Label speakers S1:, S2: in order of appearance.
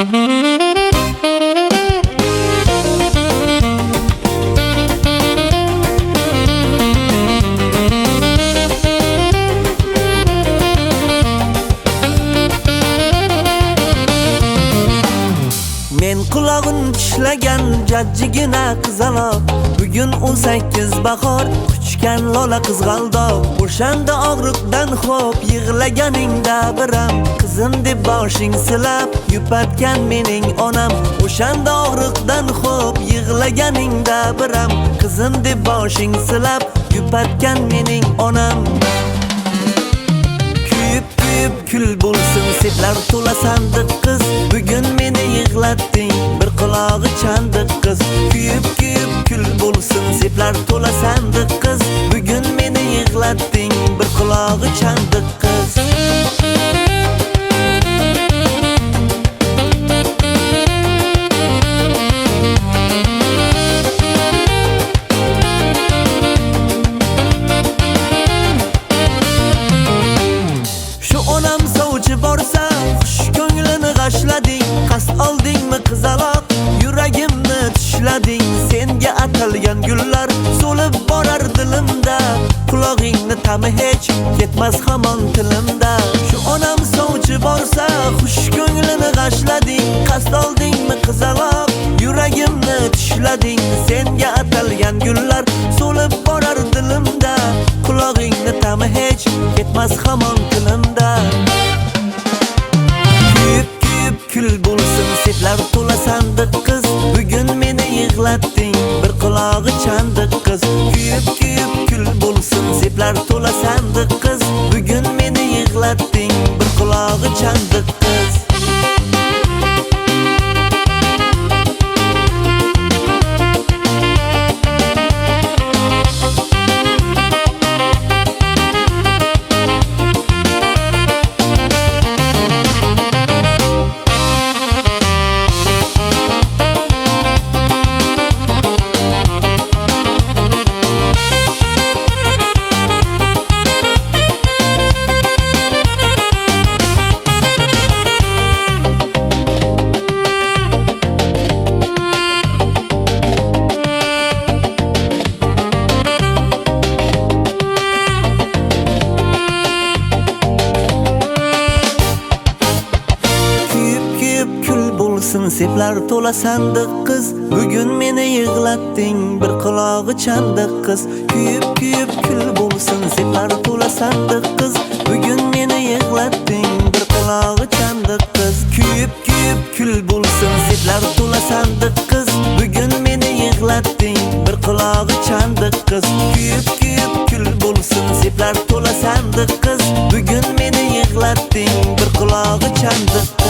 S1: Men qulog'in tishlagan jajjigina qizaloq, bugun 18 bahor, quchgan lola qizg'aldoq. O'shanda og'riqdan xo'p yig'laganingda biram, qizim deb boshing silab yupatgan mening onam. O'shanda og'riqdan xo'p yig'laganingda biram, qizim deb boshing silab yupatgan mening onam. Kul bo'lsin seplar to'la sandiq qiz, bugun meni yig'latding bir qulog'i chandiq qiz. Kuyib kul bo'lsin seplar to'la sandiq qiz, bugun meni yig'latding bir qulog'i chandiq qiz. Borsa xush ko'nglini g'ashlading, qasd oldingmi qizaloq, yuragimni tishlading. Senga atalgan gullar so'lib borar dilimda, qulog'ingni ta'mi hech ketmas hamon tilimda. Shu onam sovchi borsa xush ko'nglini g'ashlading, qasd oldingmi qizaloq, yuragimni tishlading. Senga atalgan gullar so'lib borar dilimda, qulog'ingni ta'mi hech ketmas hamon tilimda. Kul bo'lsin seplar to'la sandiq qiz, bugun meni yig'latding bir qulog'i chandiq qiz. Kuyib kul bo'lsin seplar to'la sandiq qiz, bugun meni yig'latding bir qulog'i chandiq qiz. Seplar to'la sandiq qiz, bugun meni yig'latding bir qulog'i chandiq qiz. Kuyib kul bo'lsin seplar to'la sandiq qiz, bugun meni yig'latding bir qulog'i chandiq qiz. Kuyib kul bo'lsin seplar to'la sandiq qiz, bugun meni yig'latding bir qulog'i chandiq qiz. Kuyib kul bo'lsin seplar to'la sandiq qiz, bugun meni yig'latding bir qulog'i chandiq qiz.